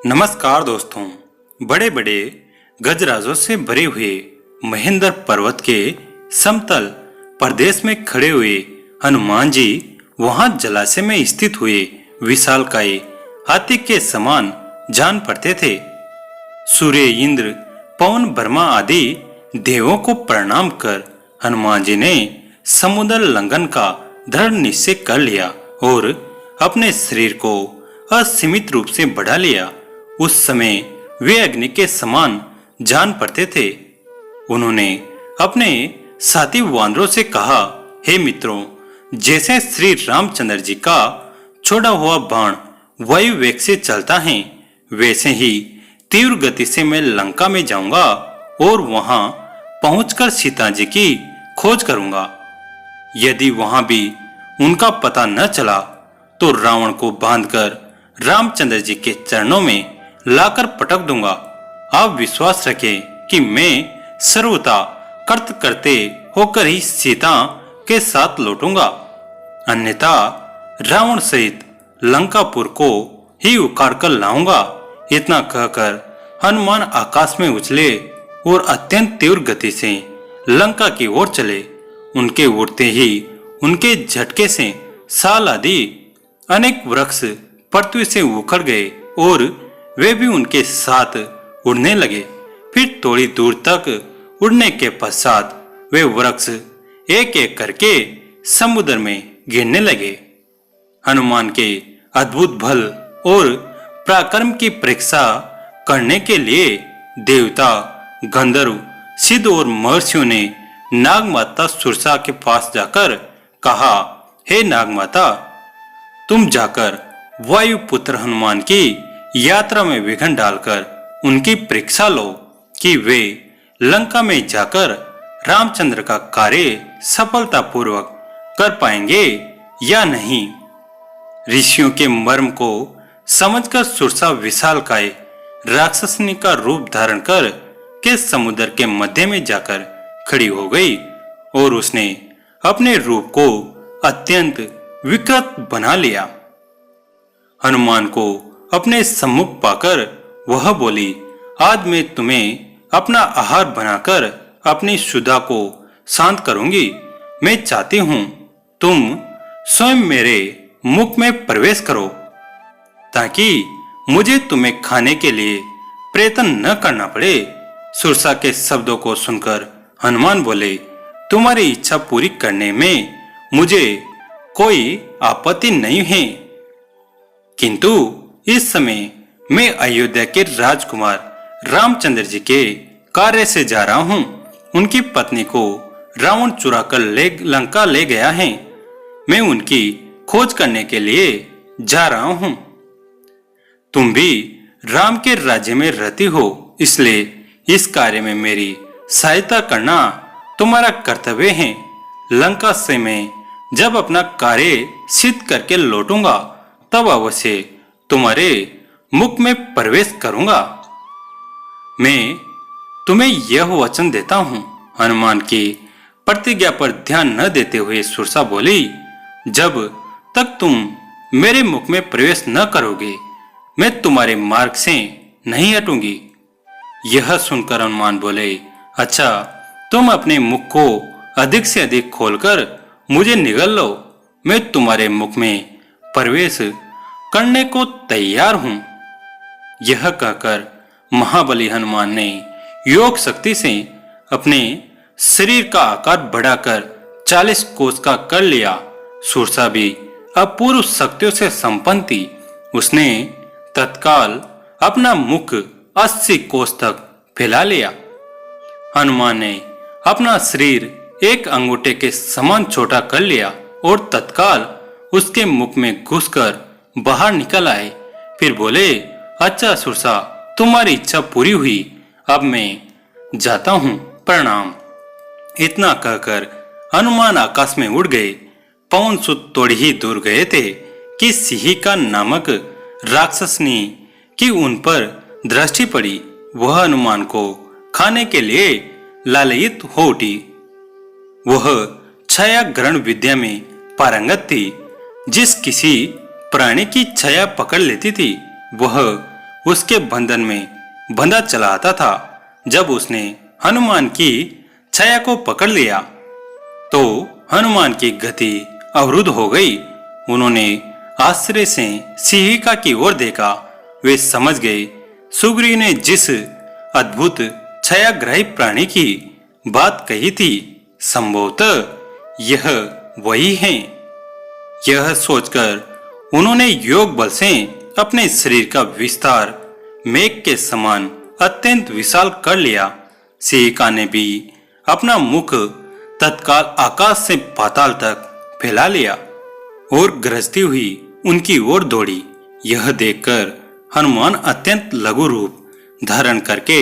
नमस्कार दोस्तों। बड़े बड़े गजराजों से भरे हुए महेंद्र पर्वत के समतल प्रदेश में खड़े हुए हनुमान जी वहां जलाशय में स्थित हुए विशालकाय हाथी के समान जान पड़ते थे। सूर्य, इंद्र, पवन, ब्रह्मा आदि देवों को प्रणाम कर हनुमान जी ने समुद्र लंघन का दृढ़ निश्चय कर लिया और अपने शरीर को असीमित रूप से बढ़ा लिया। उस समय वे अग्नि के समान जान पड़ते थे। उन्होंने अपने साथी वानरों से कहा, हे मित्रों, जैसे श्री रामचंद्र जी का छोड़ा हुआ बाण वायु वेग से चलता है, वैसे ही तीव्र गति से मैं लंका में जाऊंगा और वहां पहुंचकर सीता जी की खोज करूंगा। यदि वहां भी उनका पता न चला तो रावण को बांधकर रामचंद्र जी के चरणों में लाकर पटक दूंगा। आप विश्वास रखें कि मैं सर्वथा कर्त करते होकर ही सीता के साथ लौटूंगा, अन्यथा रावण सहित लंकापुर को ही उखाड़ कर लाऊंगा। इतना कहकर हनुमान आकाश में उछले और अत्यंत तीव्र गति से लंका की ओर चले। उनके उड़ते ही उनके झटके से साल आदि अनेक वृक्ष पृथ्वी से उखड़ गए और वे भी उनके साथ उड़ने लगे। फिर थोड़ी दूर तक उड़ने के पश्चात वे वृक्ष एक एक करके समुद्र में गिरने लगे। हनुमान के अद्भुत बल और पराक्रम की परीक्षा करने के लिए देवता, गंधर्व, सिद्ध और महर्षियों ने नागमाता सुरसा के पास जाकर कहा, हे नागमाता, तुम जाकर वायुपुत्र हनुमान की यात्रा में विघ्न डालकर उनकी परीक्षा लो कि वे लंका में जाकर रामचंद्र का कार्य सफलतापूर्वक कर पाएंगे या नहीं। ऋषियों के मर्म को समझकर सुरसा विशालकाय राक्षसनी का रूप धारण कर के समुद्र के मध्य में जाकर खड़ी हो गई और उसने अपने रूप को अत्यंत विकृत बना लिया। हनुमान को अपने सम्मुख पाकर वह बोली, आज मैं तुम्हें अपना आहार बनाकर अपनी क्षुधा को शांत करूंगी। मैं चाहती हूं तुम स्वयं मेरे मुख में प्रवेश करो ताकि मुझे तुम्हें खाने के लिए प्रयत्न न करना पड़े। सुरसा के शब्दों को सुनकर हनुमान बोले, तुम्हारी इच्छा पूरी करने में मुझे कोई आपत्ति नहीं है, किंतु इस समय मैं अयोध्या के राजकुमार रामचंद्र जी के कार्य से जा रहा हूँ। उनकी पत्नी को रावण चुरा कर लंका ले गया है। मैं उनकी खोज करने के लिए जा रहा हूँ। तुम भी राम के राज्य में रहती हो, इसलिए इस कार्य में मेरी सहायता करना तुम्हारा कर्तव्य है। लंका से मैं जब अपना कार्य सिद्ध करके लौटूंगा तब अवश्य तुम्हारे मुख में प्रवेश करूंगा। मैं तुम्हें यह वचन देता हूं। हनुमान की प्रतिज्ञा पर ध्यान न देते हुए सुरसा बोली, जब तक तुम मेरे मुख में प्रवेश न करोगे मैं तुम्हारे मार्ग से नहीं हटूंगी। यह सुनकर हनुमान बोले, अच्छा, तुम अपने मुख को अधिक से अधिक खोलकर मुझे निगल लो। मैं तुम्हारे मुख में प्रवेश करने को तैयार हूं। यह कहकर महाबली हनुमान ने योग शक्ति से अपने शरीर का आकार बढ़ाकर 40 कोस का कर लिया। सुरसा भी अपूर्व शक्तियों से संपन्न थी। उसने तत्काल अपना मुख 80 कोस तक फैला लिया। हनुमान ने अपना शरीर एक अंगूठे के समान छोटा कर लिया और तत्काल उसके मुख में घुसकर बाहर निकल आए। फिर बोले, अच्छा सुरसा, तुम्हारी इच्छा पूरी हुई, अब मैं जाता हूँ, प्रणाम। इतना कहकर हनुमान आकाश में उड़ गए। पवन सुत थोड़ी ही दूर गए थे कि सिंहिका नामक राक्षसनी की उन पर दृष्टि पड़ी। वह हनुमान को खाने के लिए लालयित हो उठी। वह छाया ग्रहण विद्या में पारंगत थी। जिस किसी प्राणी की छाया पकड़ लेती थी वह उसके बंधन में बंधा चला आता था। जब उसने हनुमान की छाया को पकड़ लिया तो हनुमान की गति अवरुद्ध हो गई। उन्होंने आश्चर्य से सिंहिका की ओर देखा। वे समझ गए सुग्रीव ने जिस अद्भुत छायाग्राही प्राणी की बात कही थी संभवतः यह वही है। यह सोचकर उन्होंने योग बल से अपने शरीर का विस्तार मेघ के समान अत्यंत विशाल कर लिया। सिंहिका ने भी अपना मुख तत्काल आकाश से पाताल तक फैला लिया और गरजती हुई उनकी ओर दौड़ी। यह देखकर हनुमान अत्यंत लघु रूप धारण करके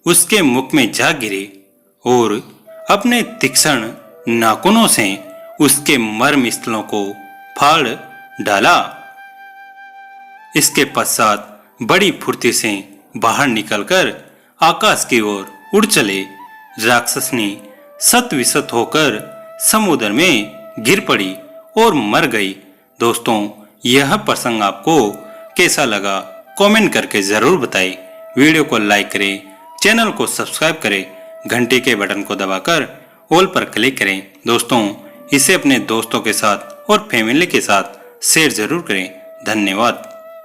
उसके मुख में जा गिरे और अपने तीक्ष्ण नाखूनों से उसके मर्म स्थलों को फाड़ डाला। इसके पश्चात बड़ी फुर्ती से बाहर निकलकर आकाश की ओर उड़ चले। राक्षसनी सत होकर समुद्र में गिर पड़ी और मर गई। दोस्तों, यह प्रसंग आपको कैसा लगा कमेंट करके जरूर बताएं। वीडियो को लाइक करें, चैनल को सब्सक्राइब करें, घंटे के बटन को दबाकर ऑल पर क्लिक करें। दोस्तों, इसे अपने दोस्तों के साथ और फैमिली के साथ शेयर जरूर करें। धन्यवाद।